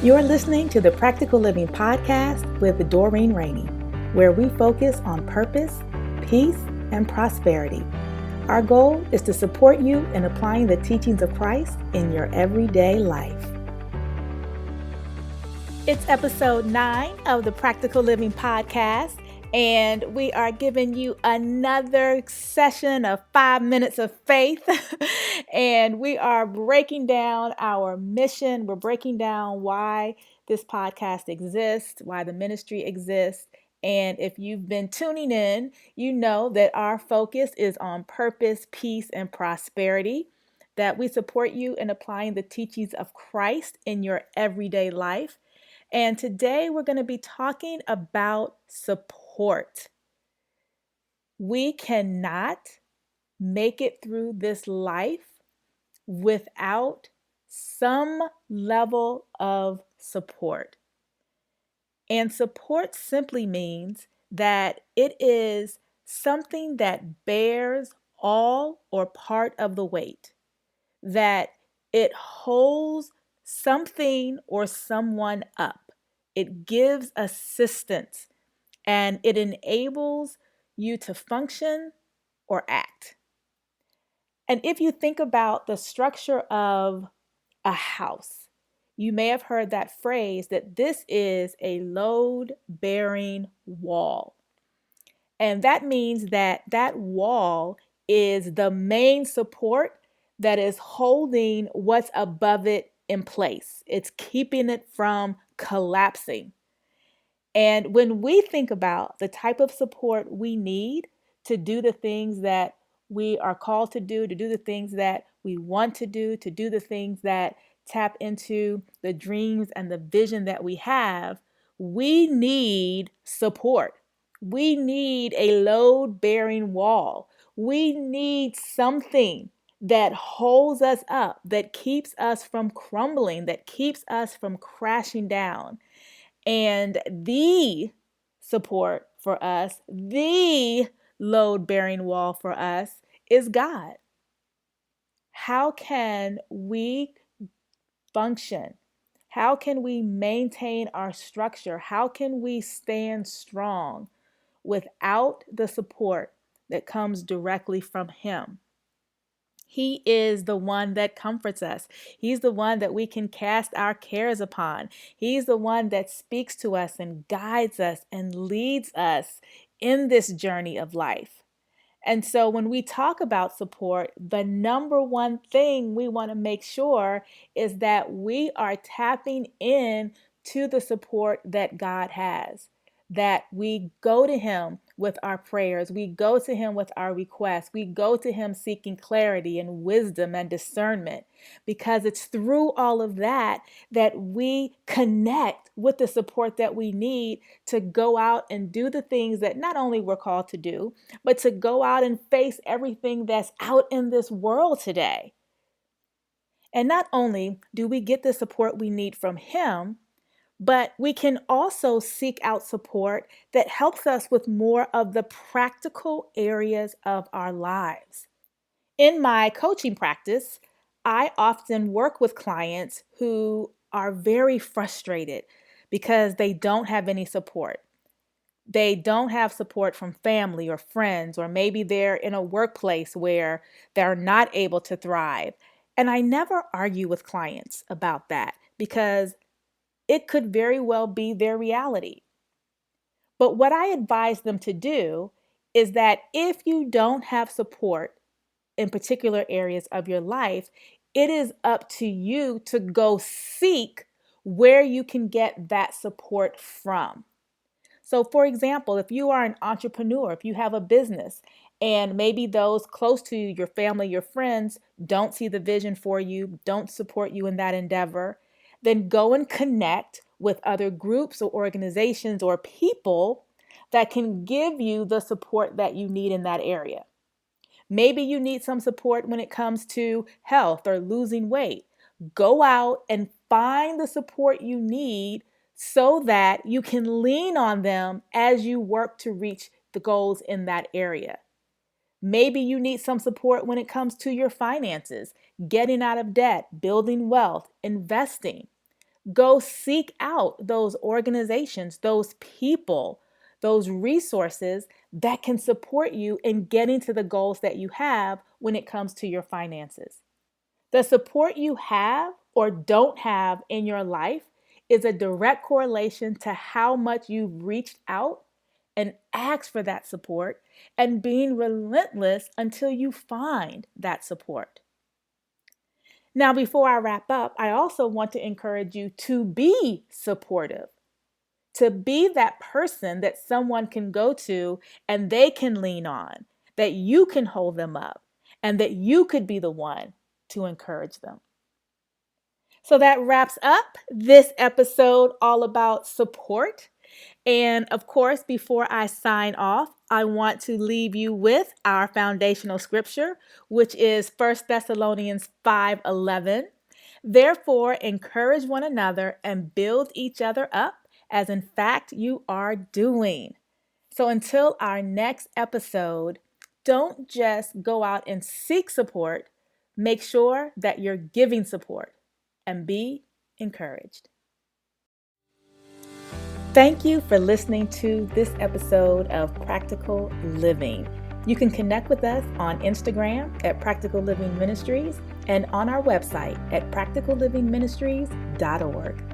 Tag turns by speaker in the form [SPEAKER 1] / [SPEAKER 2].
[SPEAKER 1] You're listening to the Practical Living Podcast with Doreen Rainey, where we focus on purpose, peace, and prosperity. Our goal is to support you in applying the teachings of Christ in your everyday life. It's episode 9 of the Practical Living Podcast, and we are giving you another session of 5 minutes of faith. And we are breaking down our mission. We're breaking down why this podcast exists, why the ministry exists. And if you've been tuning in, you know that our focus is on purpose, peace, and prosperity, that we support you in applying the teachings of Christ in your everyday life. And today we're going to be talking about support. We cannot make it through this life without some level of support. And support simply means that it is something that bears all or part of the weight, that it holds something or someone up. It gives assistance and it enables you to function or act. And if you think about the structure of a house, you may have heard that phrase that this is a load-bearing wall. And that means that that wall is the main support that is holding what's above it in place. It's keeping it from collapsing. And when we think about the type of support we need to do the things that we are called to do the things that we want to do the things that tap into the dreams and the vision that we have, we need support. We need a load-bearing wall. We need something that holds us up, that keeps us from crumbling, that keeps us from crashing down. And the support for us, the load-bearing wall for us is God. How can we function? How can we maintain our structure? How can we stand strong without the support that comes directly from Him? He is the one that comforts us. He's the one that we can cast our cares upon. He's the one that speaks to us and guides us and leads us in this journey of life. And so when we talk about support, the number one thing we want to make sure is that we are tapping in to the support that God has, that we go to Him with our prayers, we go to Him with our requests, we go to Him seeking clarity and wisdom and discernment, because it's through all of that that we connect with the support that we need to go out and do the things that not only we're called to do, but to go out and face everything that's out in this world today. And not only do we get the support we need from Him, but we can also seek out support that helps us with more of the practical areas of our lives. In my coaching practice, I often work with clients who are very frustrated because they don't have any support. They don't have support from family or friends, or maybe they're in a workplace where they're not able to thrive. And I never argue with clients about that because it could very well be their reality. But what I advise them to do is that if you don't have support in particular areas of your life, it is up to you to go seek where you can get that support from. So, for example, if you are an entrepreneur, if you have a business, and maybe those close to you, your family, your friends, don't see the vision for you, don't support you in that endeavor, then go and connect with other groups or organizations or people that can give you the support that you need in that area. Maybe you need some support when it comes to health or losing weight. Go out and find the support you need so that you can lean on them as you work to reach the goals in that area. Maybe you need some support when it comes to your finances, getting out of debt, building wealth, investing. Go seek out those organizations, those people, those resources that can support you in getting to the goals that you have when it comes to your finances. The support you have or don't have in your life is a direct correlation to how much you've reached out and asked for that support and being relentless until you find that support. Now, before I wrap up, I also want to encourage you to be supportive, to be that person that someone can go to and they can lean on, that you can hold them up, and that you could be the one to encourage them. So that wraps up this episode all about support. And of course, before I sign off, I want to leave you with our foundational scripture, which is 1 Thessalonians 5:11. Therefore, encourage one another and build each other up, as in fact you are doing. So until our next episode, don't just go out and seek support. Make sure that you're giving support and be encouraged. Thank you for listening to this episode of Practical Living. You can connect with us on Instagram at Practical Living Ministries and on our website at practicallivingministries.org.